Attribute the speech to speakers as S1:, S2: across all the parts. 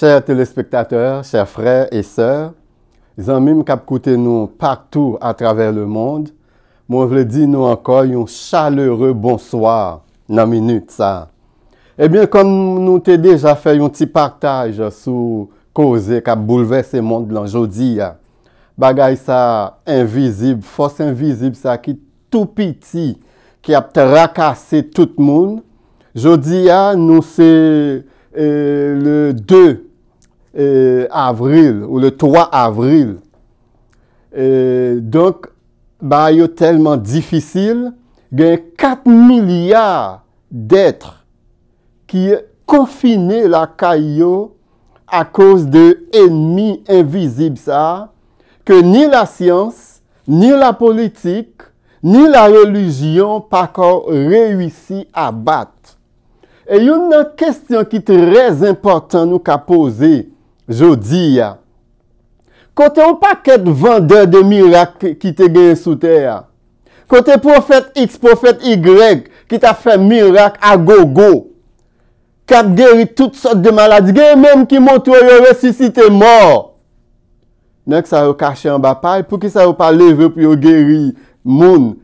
S1: Chers téléspectateurs, chers frères et sœurs, les amis qui écoutent nous partout à travers le monde, moi je veux dire nous encore un chaleureux bonsoir dans la minute ça. Eh bien, comme nous t'ai déjà fait un petit partage sur cause qui a bouleversé le monde aujourd'hui, bagay ça invisible, force invisible ça qui tout petit, qui a tracassé tout le monde. Aujourd'hui, nous c'est le 2 avril ou le 3 avril. Donc, bah, c'est tellement difficile. Il y a 4 milliards d'êtres qui sont confinés la caillou à cause de ennemis invisibles ça, que ni la science, ni la politique, ni la religion pas encore réussi à battre. Et il y a une question qui est très importante nous qu'a poser aujourd'hui. Quand on paquet de vendeurs de miracles qui te gagné sous terre, quand prophète X, prophète Y qui t'a fait miracle à gogo, qui a guéri toutes sortes de maladies, même qui montre qu'il ressuscité mort. Donc ça a caché en bas paille pour que ça n'a pas levé pour guérir moun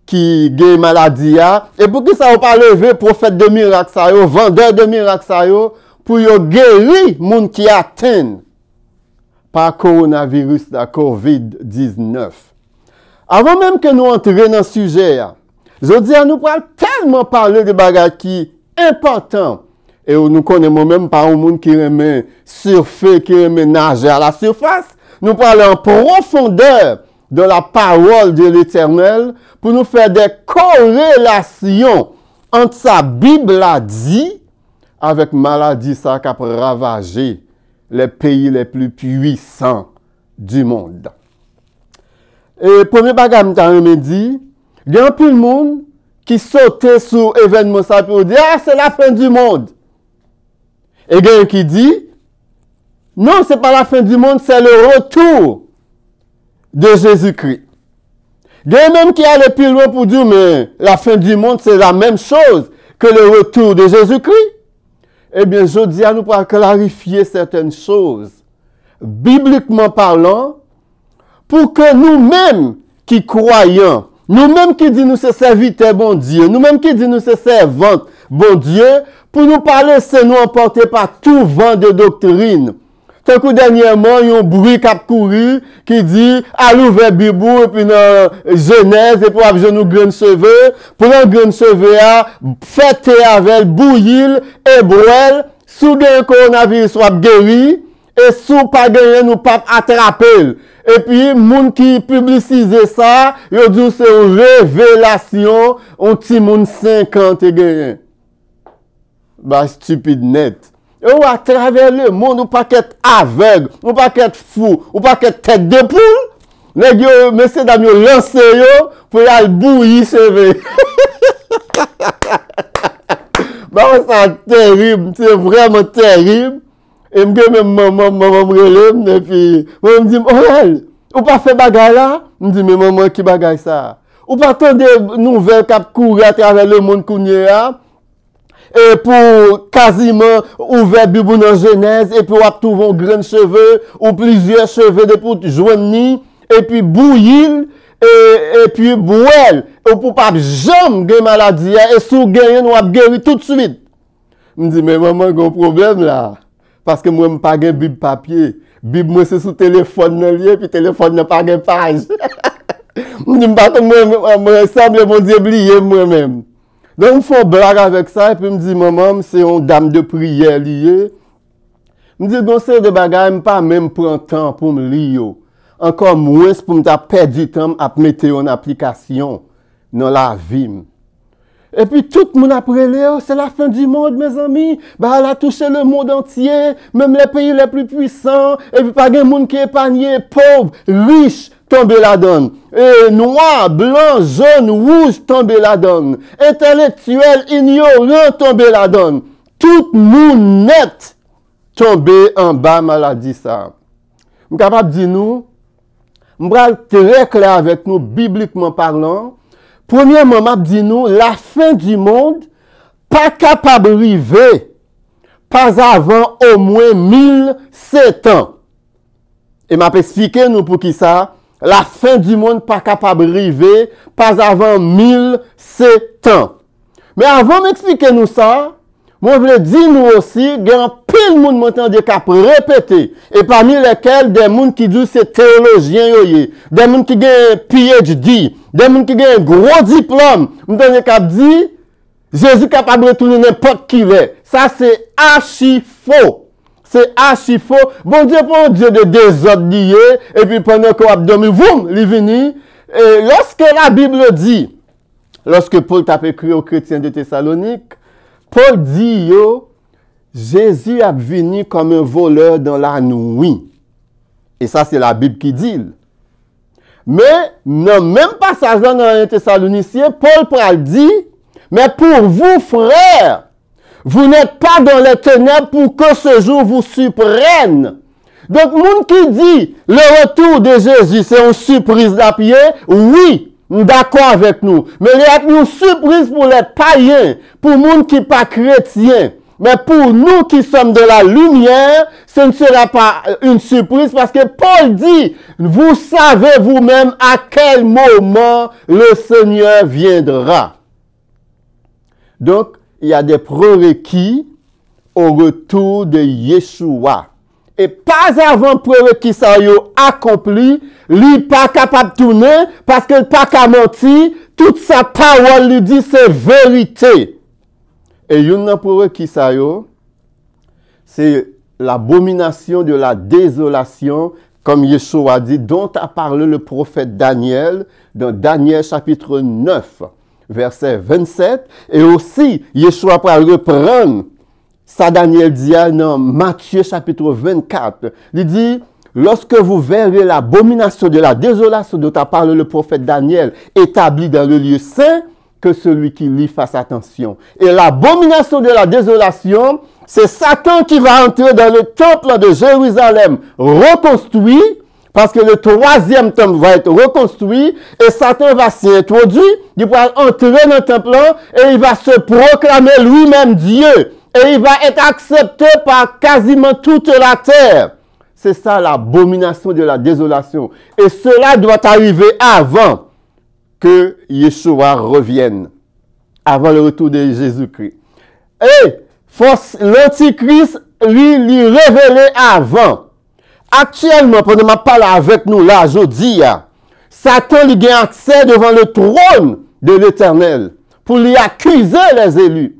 S1: qui gagne maladie et pour que ça n'a pas levé prophète de miracle ça yo, vendeur de miracle ça yo, pour guérir moun qui atteint par coronavirus la COVID-19. Avant même que nous entrions dans le sujet, je dis à nous parler tellement parler de bagages qui important. Et nous connaissons même pas un monde qui aime surfer, qui aime nager à la surface. Nous parlons en profondeur de la parole de l'Éternel pour nous faire des corrélations entre sa Bible a dit avec maladie ça qui a ravagé les pays les plus puissants du monde. Et premier bagage que je dit, il y a plus de monde qui sautait sur l'événement ça pour dire ah c'est la fin du monde. Et il y a qui dit non, c'est pas la fin du monde, c'est le retour de Jésus-Christ. Il y a même qui allait plus loin pour dire mais la fin du monde c'est la même chose que le retour de Jésus-Christ. Eh bien, je dis à nous pour clarifier certaines choses, bibliquement parlant, pour que nous-mêmes qui croyons, nous-mêmes qui disons nous c'est serviteurs bon Dieu, nous-mêmes qui disons nous c'est servantes bon Dieu, pour nous parler, c'est nous emporter par tout vent de doctrine. Tant que dernièrement, il y a un bruit qui a couru, qui dit, à l'ouvert bibou, et puis dans Genèse, et puis avec nous grain cheveux, pour un grain cheveux, fêter avec, bouillir, et boire, sous le coronavirus soit guéri, et sous pas gagné, nous pas attraper. Et puis, moun qui publicise ça, il dit c'est une révélation, un petit moun 50 et gagné. Bah, stupide net. Et ou à travers le monde, ou pas qu'être aveugle, ou pas qu'être fou, ou pas qu'être tête de poule, les gars, messieurs dames, lancé yo pour y aller bouillir cheveux. Bah, c'est terrible, c'est vraiment terrible. Et même maman me relève, et puis, maman me dit, oh, ou pas fait bagay là? Je me dis, mais maman, qui bagay ça? Ou pas tant de nouvelles qui courent à travers le monde kounye a? Et pour quasiment ouvert Bible dans Genèse, et puis on trouve un grain de cheveux, ou plusieurs cheveux de pour joindre, et puis bouillir, et puis boire, et pour pas jamais gagner maladie, et sous gagner, nous avons guéri tout de suite. Je me dis, mais maman, il y a un problème là. Parce que moi, je n'ai pas de Bible papier. Bible, moi, c'est sous téléphone, puis le téléphone n'a pas de page. Je me dis, moi, je semble mon Dieu oublier moi-même. Donc, il faut blague avec ça, et puis, je me dis, maman, c'est une dame de prière liée. Je me dis, bon, c'est des bagages, je ne pas même prendre temps pour me lire. Encore moins pour me perdre du temps à mettre en application dans la vie. Et puis, tout le monde après Léo, c'est la fin du monde, mes amis. Bah, elle a touché le monde entier, même les pays les plus puissants. Et puis, pas de monde qui est épargné, pauvre, riche, tomber la donne. Et noir, blanc, jaune, rouge, tomber la donne. Intellectuel, ignorant, tomber la donne. Tout le monde net tomber en bas maladie ça. Je suis capable de dire nous, je suis très clair avec nous, bibliquement parlant. Premièrement, je dis nous, la fin du monde, pas capable de arriver pas avant au moins 1007 ans. Et m'a expliqué nous pour qui ça, la fin du monde pas capable de arriver, pas avant 1007 ans. Mais avant d'expliquer nous ça, moi, je veux dire nous aussi, il y a un pile monde maintenant de cap répéter. Et parmi lesquels, des gens qui disent c'est théologiens, des gens qui ont un PhD, des gens qui ont un gros diplôme. Nous avons cap dit, Jésus est capable de retourner n'importe qui est. Ça, c'est archi faux. C'est archi faux. Bon Dieu, pour un Dieu de désordre lié, et puis pendant qu'on a dormi, vous, il venu. Et lorsque la Bible dit, lorsque Paul t'a écrit aux chrétiens de Thessalonique, Paul dit, yo, Jésus a venu comme un voleur dans la nuit. Et ça, c'est la Bible qui dit. Mais, dans le même passage dans les Thessaloniciens, Paul pral dit, mais pour vous, frères, vous n'êtes pas dans les ténèbres pour que ce jour vous surprenne. Donc, monde qui dit, le retour de Jésus, c'est une surprise d'apier, oui. D'accord avec nous. Mais il y a une surprise pour les païens, pour les gens qui ne sont pas chrétiens. Mais pour nous qui sommes de la lumière, ce ne sera pas une surprise parce que Paul dit, vous savez vous-même à quel moment le Seigneur viendra. Donc, il y a des prérequis au retour de Yeshua. Et pas avant prérequis ça yo accompli, lui pas capable de tourner parce qu'il pas qu'à mentir, toute sa parole lui dit c'est vérité. Et une prérequis ça yo, c'est l'abomination de la désolation, comme Yeshua dit, dont a parlé le prophète Daniel dans Daniel chapitre 9, verset 27. Et aussi, Yeshua va reprendre ça, Daniel dit dans Matthieu chapitre 24. Il dit, lorsque vous verrez l'abomination de la désolation dont a parlé le prophète Daniel établie dans le lieu saint, que celui qui lit fasse attention. Et l'abomination de la désolation, c'est Satan qui va entrer dans le temple de Jérusalem reconstruit, parce que le troisième temple va être reconstruit, et Satan va s'y introduire, il va entrer dans le temple et il va se proclamer lui-même Dieu. Et il va être accepté par quasiment toute la terre. C'est ça l'abomination de la désolation. Et cela doit arriver avant que Yeshua revienne. Avant le retour de Jésus-Christ. Et l'Antichrist, lui révélé avant. Actuellement, pendant que je parle avec nous là, aujourd'hui, Satan lui a accès devant le trône de l'Éternel pour lui accuser les élus.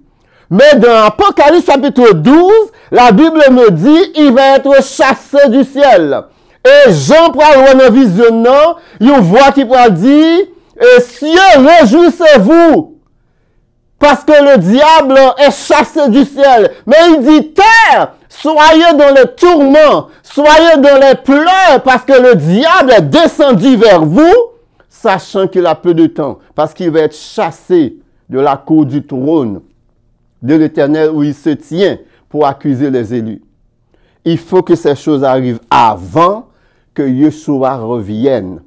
S1: Mais dans Apocalypse chapitre 12, la Bible me dit, il va être chassé du ciel. Et Jean prend une vision, une voix qui pourra dire, cieux, réjouissez-vous, parce que le diable est chassé du ciel. Mais il dit, terre, soyez dans les tourments, soyez dans les pleurs, parce que le diable est descendu vers vous, sachant qu'il a peu de temps, parce qu'il va être chassé de la cour du trône de l'Éternel où il se tient pour accuser les élus. Il faut que ces choses arrivent avant que Yeshua revienne.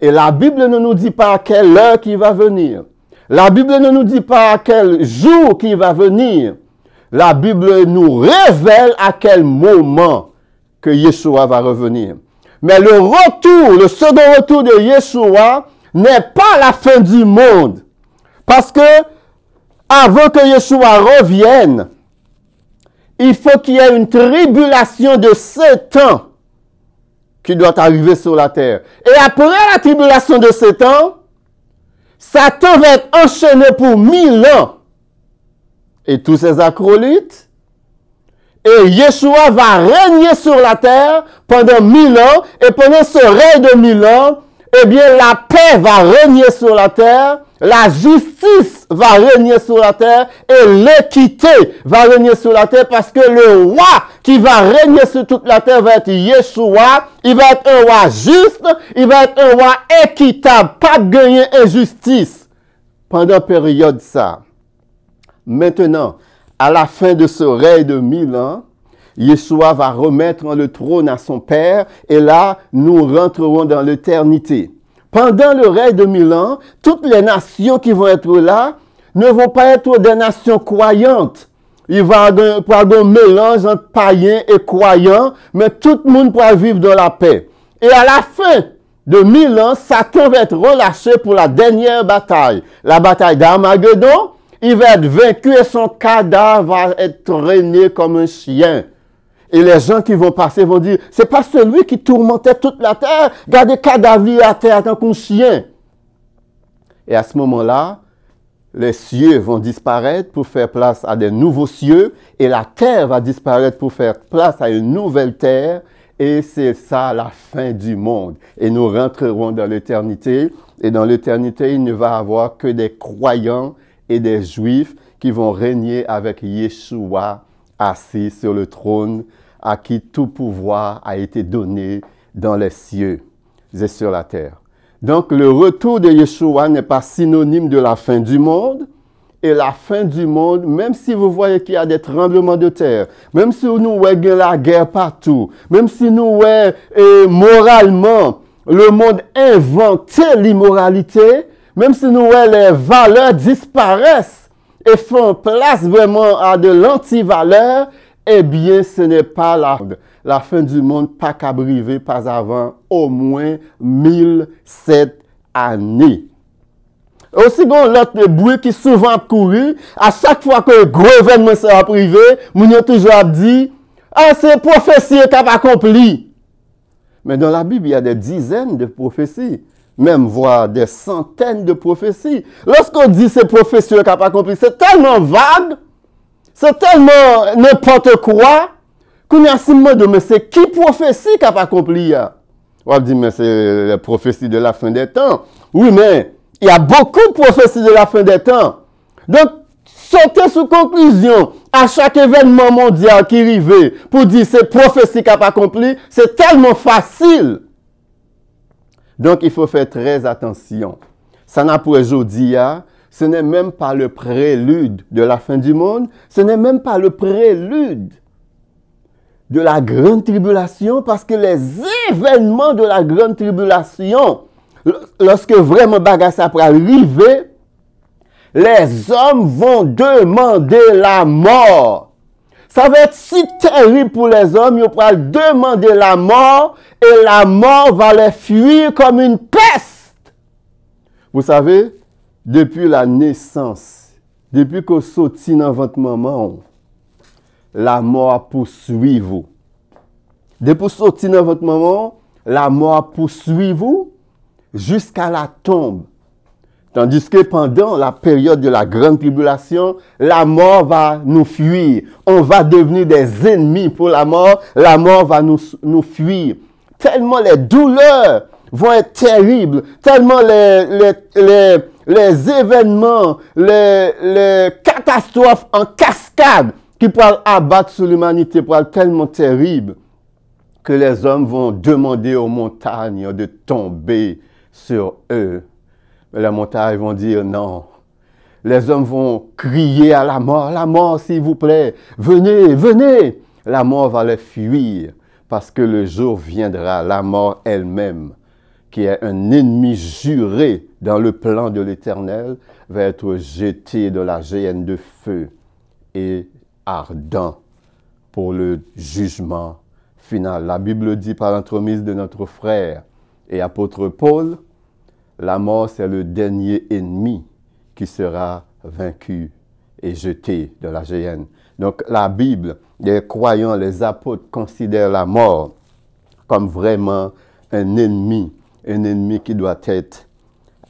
S1: Et la Bible ne nous dit pas à quelle heure qu'il va venir. La Bible ne nous dit pas à quel jour qu'il va venir. La Bible nous révèle à quel moment que Yeshua va revenir. Mais le retour, le second retour de Yeshua n'est pas la fin du monde. Parce que avant que Yeshua revienne, il faut qu'il y ait une tribulation de 7 ans qui doit arriver sur la terre. Et après la tribulation de 7 ans, Satan va être enchaîné pour 1000 ans. Et tous ses acolytes. Et Yeshua va régner sur la terre pendant 1000 ans. Et pendant ce règne de 1000 ans, eh bien, la paix va régner sur la terre. La justice va régner sur la terre et l'équité va régner sur la terre parce que le roi qui va régner sur toute la terre va être Yeshua. Il va être un roi juste, il va être un roi équitable, pas de gagner injustice pendant période ça. Maintenant, à la fin de ce règne de 1000 ans, Yeshua va remettre le trône à son Père et là, nous rentrerons dans l'éternité. Pendant le règne de 1000 ans, toutes les nations qui vont être là ne vont pas être des nations croyantes. il va y avoir un mélange entre païens et croyants, mais tout le monde pourra vivre dans la paix. Et à la fin de 1000 ans, Satan va être relâché pour la dernière bataille. La bataille d'Armageddon, il va être vaincu et son cadavre va être traîné comme un chien. Et les gens qui vont passer vont dire, c'est pas celui qui tourmentait toute la terre, regardez cadavre à terre tant qu'un chien. Et à ce moment-là, les cieux vont disparaître pour faire place à des nouveaux cieux et la terre va disparaître pour faire place à une nouvelle terre et c'est ça la fin du monde. Et nous rentrerons dans l'éternité et dans l'éternité, il ne va y avoir que des croyants et des juifs qui vont régner avec Yeshua assis sur le trône à qui tout pouvoir a été donné dans les cieux et sur la terre. Donc, le retour de Yeshua n'est pas synonyme de la fin du monde. Et la fin du monde, même si vous voyez qu'il y a des tremblements de terre, même si nous voyons la guerre partout, même si nous voyons moralement le monde inventer l'immoralité, même si nous voyons les valeurs disparaissent et font place vraiment à de l'anti-valeur, eh bien, ce n'est pas la fin du monde, pas qu'à briver, pas avant au moins 1007 années. Aussi, l'autre bruit qui souvent couru, à chaque fois que le gros événement sera privé, nous avons toujours dit, ah, c'est prophétie qui a accompli. Mais dans la Bible, il y a des dizaines de prophéties, même voire des centaines de prophéties. Lorsqu'on dit c'est prophétie qui a accompli, c'est tellement vague, c'est tellement n'importe quoi, qu'on a si de mais c'est qui prophétie qui a accompli? On va dire, mais c'est la prophétie de la fin des temps. Oui, mais il y a beaucoup de prophéties de la fin des temps. Donc, sauter sous conclusion à chaque événement mondial qui arrive pour dire c'est prophétie qui a accompli, c'est tellement facile. Donc, il faut faire très attention. Ça n'a pour aujourd'hui, ce n'est même pas le prélude de la fin du monde, ce n'est même pas le prélude de la grande tribulation, parce que les événements de la grande tribulation, lorsque vraiment bagage après arriver, les hommes vont demander la mort. Ça va être si terrible pour les hommes, ils vont demander la mort et la mort va les fuir comme une peste. Vous savez, depuis la naissance, depuis qu'on sortit dans votre maman, la mort poursuit vous. Depuis sortir dans votre maman, la mort poursuit vous jusqu'à la tombe. Tandis que pendant la période de la grande tribulation, la mort va nous fuir. On va devenir des ennemis pour la mort va nous fuir. Tellement les douleurs vont être terribles, tellement les événements, les catastrophes en cascade qui pourraient abattre sur l'humanité pourraient être tellement terribles que les hommes vont demander aux montagnes de tomber sur eux. Mais les montagnes vont dire non. Les hommes vont crier à la mort s'il vous plaît, venez, venez. La mort va les fuir parce que le jour viendra, la mort elle-même, qui est un ennemi juré dans le plan de l'Éternel, va être jetée dans la géhenne de feu et ardent pour le jugement final. La Bible dit par l'entremise de notre frère et apôtre Paul, la mort c'est le dernier ennemi qui sera vaincu et jeté dans la géhenne. Donc la Bible, les croyants, les apôtres considèrent la mort comme vraiment un ennemi qui doit être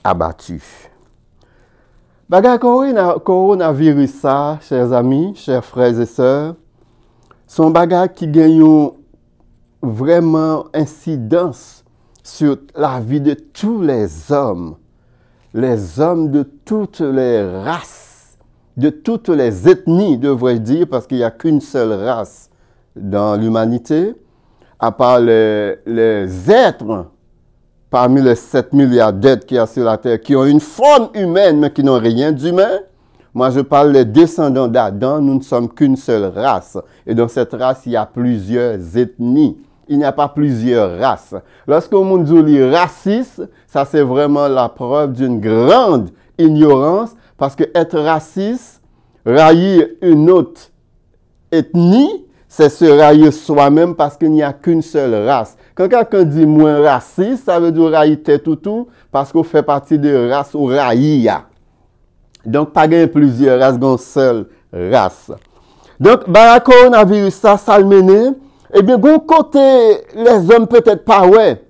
S1: abattu. Bagay coronavirus ça, chers amis, chers frères et sœurs, son bagay qui gagne vraiment incidence sur la vie de tous les hommes de toutes les races, de toutes les ethnies, devrais-je dire, parce qu'il n'y a qu'une seule race dans l'humanité, à part les êtres parmi les 7 milliards d'êtres qu'il y a sur la terre, qui ont une forme humaine, mais qui n'ont rien d'humain. Moi, je parle des descendants d'Adam, nous ne sommes qu'une seule race. Et dans cette race, il y a plusieurs ethnies. Il n'y a pas plusieurs races. Lorsque on dit raciste, ça c'est vraiment la preuve d'une grande ignorance, parce que être raciste, railler une autre ethnie, c'est se railler soi-même parce qu'il n'y a qu'une seule race. Quand quelqu'un dit moins raciste, ça veut dire railler tout parce qu'on fait partie de race ou raïa. Donc, pas de plusieurs races, une seule race. Donc, le coronavirus, ça le mène. Eh bien, d'un côté, les hommes peut-être pas, ouais.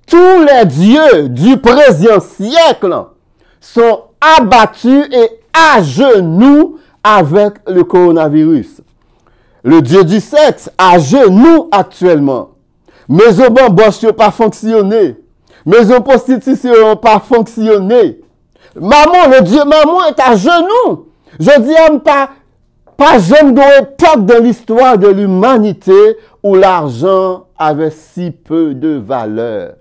S1: Tous les dieux du présent siècle sont abattus et à genoux avec le coronavirus. Le dieu du sexe à genoux actuellement. Maison bamboche n'a pas fonctionné. Maison prostitution n'a pas fonctionné. Maman, le dieu maman est à genoux. Je dis pas jamais dans époque de l'histoire de l'humanité où l'argent avait si peu de valeur.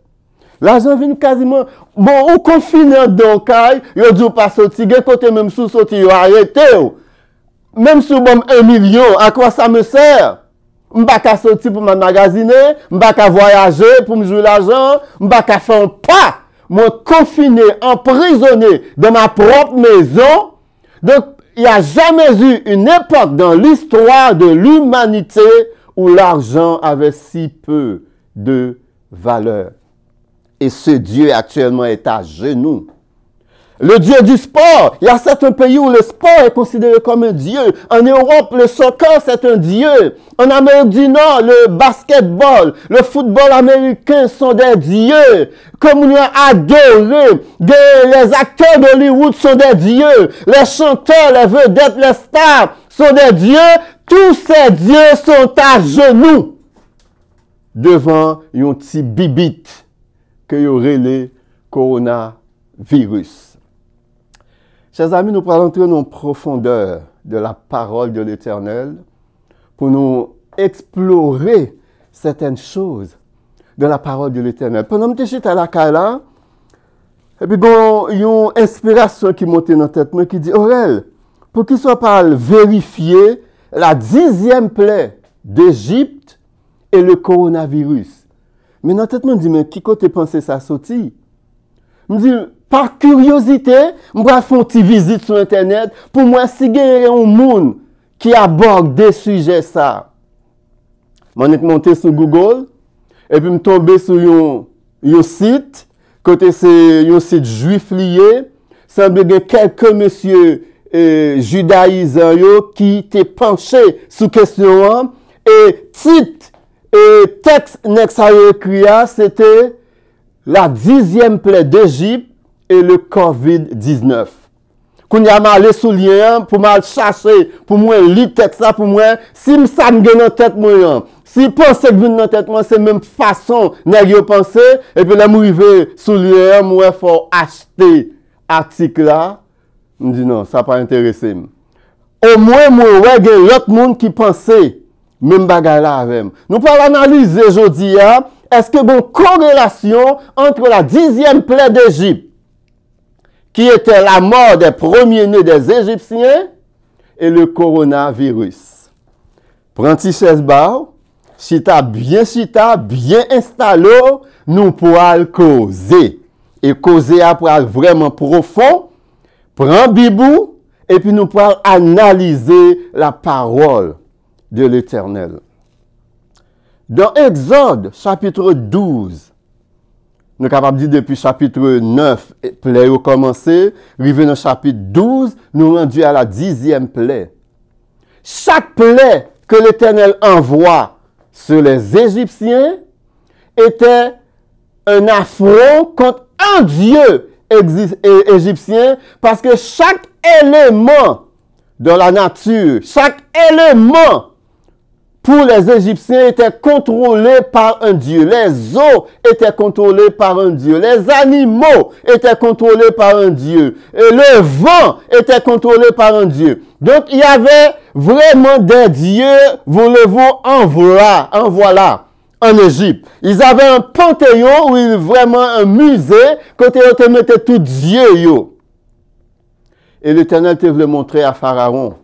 S1: L'argent vient quasiment, bon, on confine dans le cas, il dit pas sortir, il côté même sous sortir, il arrêté. Même si bon 1 million, à quoi ça me sert? Je ne vais pas sortir pour me magasiner, je ne vais pas voyager pour me jouer l'argent, je ne vais pas faire un pas. Moi, confiné, emprisonné dans ma propre maison. Donc, il n'y a jamais eu une époque dans l'histoire de l'humanité où l'argent avait si peu de valeur. Et ce Dieu actuellement est à genoux. Le Dieu du sport, il y a certains pays où le sport est considéré comme un Dieu. En Europe, le soccer, c'est un Dieu. En Amérique du Nord, le basketball, le football américain sont des dieux. Comme on a adoré, les acteurs d'Hollywood sont des dieux. Les chanteurs, les vedettes, les stars sont des dieux. Tous ces dieux sont à genoux devant un petit bibite que y aurait le coronavirus. Chers amis, nous allons entrer en profondeur de la parole de l'Éternel pour nous explorer certaines choses de la parole de l'Éternel. Pendant que je suis à la Kala, et puis bon, il y a une inspiration qui monte dans la tête, qui dit, Aurel, pour qu'il soit pas vérifier la 10e plaie d'Égypte et le coronavirus. Mais dans la tête, je me dis, mais qui côté penser ça sorti? Je me dis, par curiosité, je vais faire une petite visite sur Internet pour moi, si il y a un monde qui aborde des sujets ça. Je suis monté sur Google et puis je suis tombé sur un site, côté c'est un site juif lié. Ça me dit quelques messieurs judaïsants qui étaient penchés sur question et titre et texte next écrit c'était la 10e plaie d'Égypte et le COVID-19. Quand je suis allé sur le lien pour me chercher, pour moi lire texte ça, pour moi, si ça me gagne dans tête moi, si je pense que vient dans tête moi, c'est même façon de penser, et puis là, je arrive sur le lien, moi, il faut acheter l'article là. Je me dis non, ça n'a pas intéressé. Au moins, moi, il y a l'autre monde qui pensait, même bagaille là avec. Nous pouvons analyser aujourd'hui, est-ce qu'il y a une corrélation entre la 10e plaie d'Égypte, qui était la mort des premiers-nés des Égyptiens, et le coronavirus. Prends ti chaise bar, chita bien installé, nous pourrons causer. Et causer après vraiment profond, prends bibou, et puis nous pourrons analyser la parole de l'Éternel. Dans Exode, chapitre 12, nous sommes capables de dire depuis chapitre 9, plaie au commencé, arrivé dans chapitre 12, nous rendus à la 10e plaie. Chaque plaie que l'Éternel envoie sur les Égyptiens était un affront contre un Dieu égyptien, parce que chaque élément de la nature, chaque élément pour les Égyptiens était contrôlé par un Dieu. Les eaux étaient contrôlées par un Dieu. Les animaux étaient contrôlés par un Dieu. Et le vent était contrôlé par un Dieu. Donc, il y avait vraiment des dieux, voulez-vous, en voilà, en Égypte. Ils avaient un panthéon, ou vraiment un musée, côté où ils mettaient tout Dieu. Et l'Éternel te voulait montrer à Pharaon,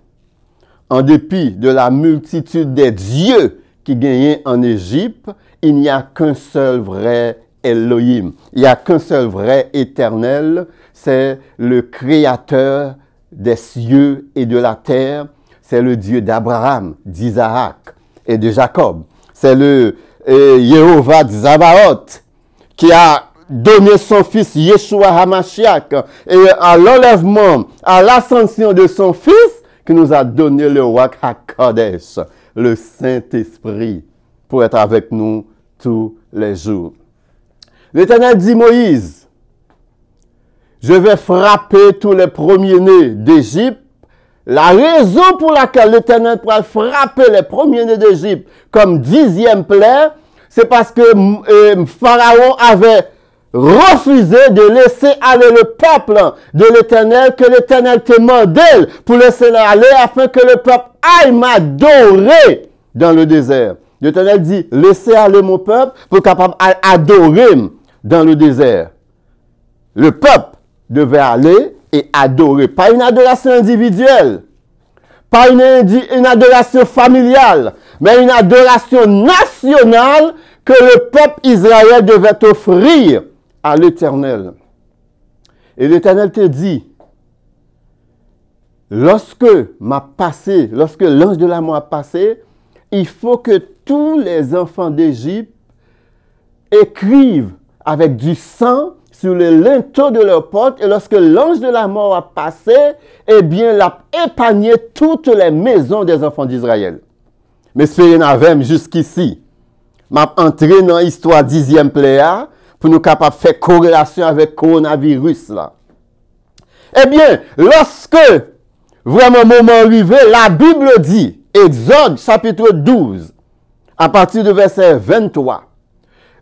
S1: en dépit de la multitude des dieux qui gagnaient en Égypte, il n'y a qu'un seul vrai Elohim. Il n'y a qu'un seul vrai éternel. C'est le créateur des cieux et de la terre. c'est le Dieu d'Abraham, d'Isaac et de Jacob. C'est le Jéhovah Tzabaoth qui a donné son fils Yeshua HaMashiach et à l'enlèvement, à l'ascension de son fils, qui nous a donné le Ruach HaKodesh, le Saint-Esprit, pour être avec nous tous les jours. L'Éternel dit Moïse, je vais frapper tous les premiers-nés d'Égypte. La raison pour laquelle l'Éternel pourra frapper les premiers-nés d'Égypte comme 10e plaie, c'est parce que Pharaon avait refusé de laisser aller le peuple de l'Éternel, que l'Éternel te demandait pour laisser aller afin que le peuple aille m'adorer dans le désert. L'Éternel dit, laissez aller mon peuple pour capable adorer dans le désert. Le peuple devait aller et adorer. Pas une adoration individuelle, pas une adoration familiale, mais une adoration nationale que le peuple Israël devait offrir à l'Éternel. Et l'Éternel te dit, lorsque l'ange de la mort a passé, il faut que tous les enfants d'Égypte écrivent avec du sang sur les linteaux de leurs portes, et lorsque l'ange de la mort a passé, eh bien, il a épargné toutes les maisons des enfants d'Israël. Mais espérez n'avem jusqu'ici, m'a entré dans l'histoire 10e pléa, pour nous capables de faire corrélation avec le coronavirus là. Eh bien, lorsque vraiment le moment arrivé, la Bible dit, Exode chapitre 12, à partir du verset 23,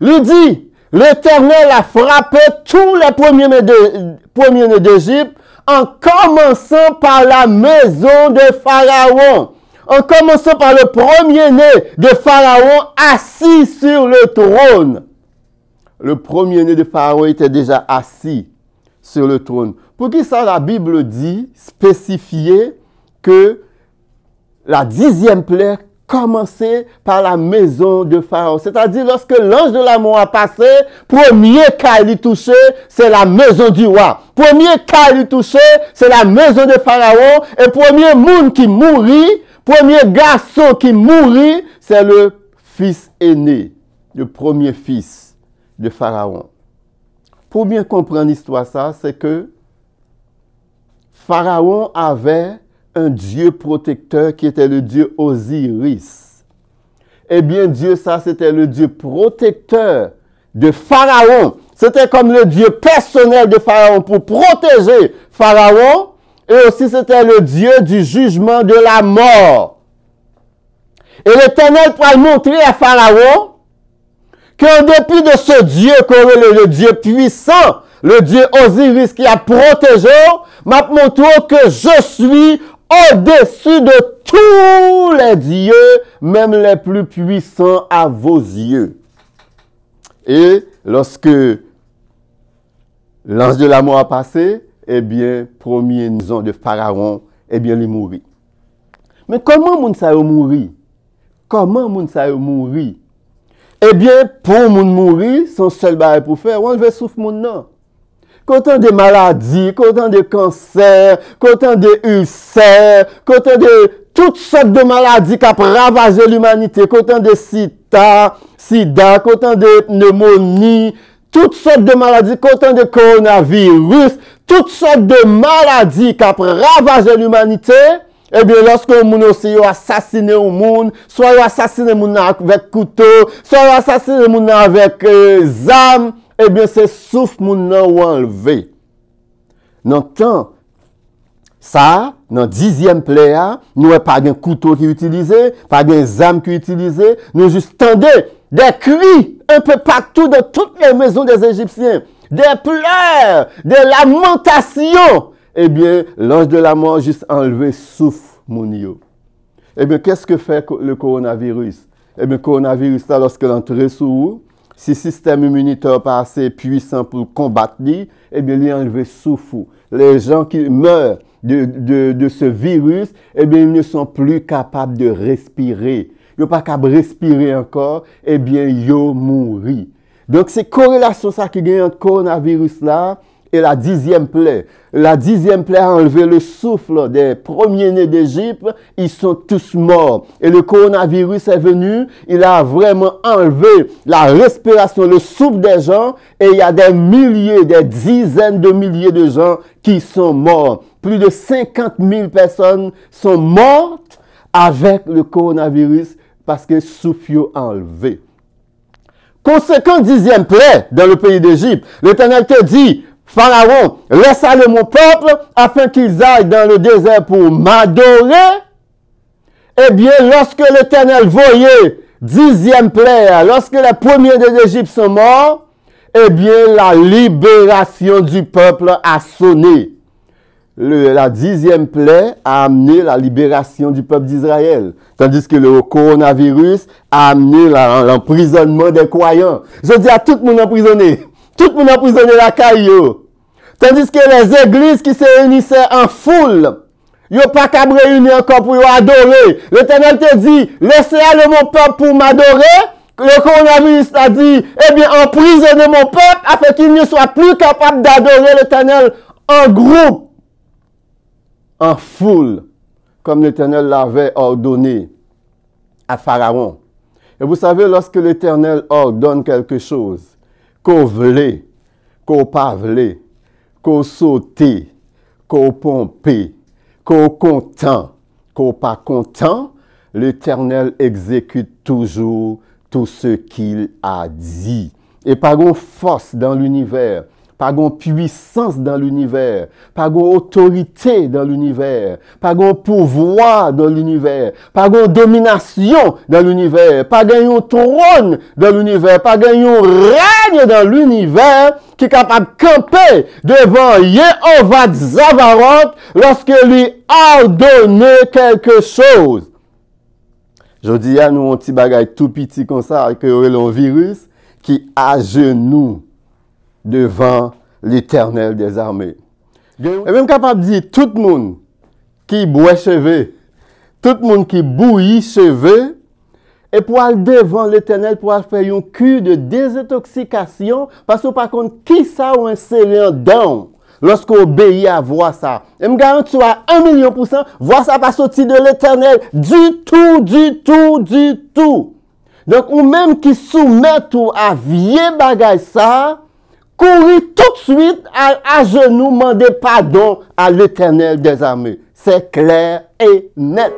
S1: il dit, l'Éternel a frappé tous les premiers-nés d'Égypte en commençant par la maison de Pharaon. En commençant par le premier-né de Pharaon assis sur le trône. Le premier-né de Pharaon était déjà assis sur le trône. Pour qui ça, la Bible dit, spécifié, que la 10e plaie commençait par la maison de Pharaon. C'est-à-dire, lorsque l'ange de la mort a passé, premier cas il touché, c'est la maison du roi. Premier cas il touché, c'est la maison de Pharaon. Et premier monde qui mourit, premier garçon qui mourit, c'est le fils aîné, le premier fils de Pharaon. Pour bien comprendre l'histoire, ça, c'est que Pharaon avait un dieu protecteur qui était le dieu Osiris. Eh bien, Dieu, ça, c'était le dieu protecteur de Pharaon. C'était comme le dieu personnel de Pharaon pour protéger Pharaon. Et aussi, c'était le dieu du jugement de la mort. Et l'Éternel pourra montrer à Pharaon qu'en dépit de ce Dieu, le Dieu puissant, le Dieu Osiris qui a protégé, m'a montré que je suis au-dessus de tous les dieux, même les plus puissants à vos yeux. Et lorsque l'ange de la mort a passé, eh bien, premier maison de Pharaon, eh bien, il mourit. Mais comment moun sa yo mouri? Comment moun sa yo mouri? Eh bien, pour moun mouri, son seul bagay pour faire, on veut souffle moun nan. Qu'autant de maladies, qu'autant de cancers, qu'autant de ulcères, qu'autant de toutes sortes de maladies qui ont ravagé l'humanité, qu'autant de sida, qu'autant de pneumonie, toutes sortes de maladies, qu'autant de coronavirus, toutes sortes de maladies qui ont ravagé l'humanité, eh bien, lorsque moun aussi a assassiné un monde, soit assassiné moun avec couteau, soit assassiné moun avec arme, eh bien, c'est souffle moun nan ou enlevé. Dans le temps, ça, dans 10e pléa, nous n'avons pas de couteau qui est utilisé, pas de armes qui est utilisé, nous juste tendez des cris un peu partout dans toutes les maisons des Égyptiens, des pleurs, des lamentations. Eh bien, l'ange de la mort juste enlevé souffle moun yo. Eh bien, qu'est-ce que fait le coronavirus? Eh bien, le coronavirus, là, lorsque l'entrée sous vous, si le système immunitaire pas assez puissant pour combattre, eh bien, il a enlevé souffle. Les gens qui meurent de ce virus, eh bien, ils ne sont plus capables de respirer. Ils ne sont pas capables de respirer encore, eh bien, ils mourent. Donc, c'est corrélation ça qui gagne entre coronavirus là et la 10e plaie. La 10e plaie a enlevé le souffle des premiers-nés d'Égypte. Ils sont tous morts. Et le coronavirus est venu. Il a vraiment enlevé la respiration, le souffle des gens. Et il y a des milliers, des dizaines de milliers de gens qui sont morts. Plus de 50 000 personnes sont mortes avec le coronavirus parce que le souffle est enlevé. Conséquent 10e plaie dans le pays d'Égypte. L'Éternel te dit, Pharaon, laisse aller mon peuple afin qu'ils aillent dans le désert pour m'adorer. Eh bien, lorsque l'Éternel voyait 10e plaie, lorsque les premiers d'Égypte sont morts, eh bien, la libération du peuple a sonné. La 10e plaie a amené la libération du peuple d'Israël. Tandis que le coronavirus a amené l'emprisonnement des croyants. Je dis à tout le monde emprisonné. Tout le monde emprisonné la caillou. Tandis que les églises qui se réunissaient en foule, ils n'ont pas qu'à réunir encore pour adorer. L'Éternel te dit, laissez aller mon peuple pour m'adorer. Le coronavirus a dit, eh bien, emprisonnez mon peuple afin qu'il ne soit plus capable d'adorer l'Éternel en groupe, en foule, comme l'Éternel l'avait ordonné à Pharaon. Et vous savez, lorsque l'Éternel ordonne quelque chose, qu'on voulait, qu'on pas voulait, qu'on sauté, qu'on pompé, qu'on content, qu'on pas content, l'Éternel exécute toujours tout ce qu'il a dit. Et pas une force dans l'univers, pas une puissance dans l'univers, pas une autorité dans l'univers, pas un pouvoir dans l'univers, pas une domination dans l'univers, pas un trône dans l'univers, pas un règne dans l'univers qui est capable de camper devant Yehovah Zavaroth lorsque lui ordonne quelque chose. Je dis à nous un petit bagage tout petit comme ça, que aurait un virus qui agenouille devant l'Éternel des armées. Et même capable de dire tout le monde qui boit cheveux, tout le monde qui bouillit cheveux, et pour aller devant l'Éternel, pour aller faire une cure de désintoxication, parce que par contre, qui ça ou inséré dedans lorsqu'on obéit à voir ça? Et me garantis à 1 million %, voir ça pas sortir de l'Éternel du tout, du tout, du tout. Donc, ou même qui soumet tout à vieux bagage ça, courir tout de suite à genoux, demander pardon à l'Éternel des armées. C'est clair et net.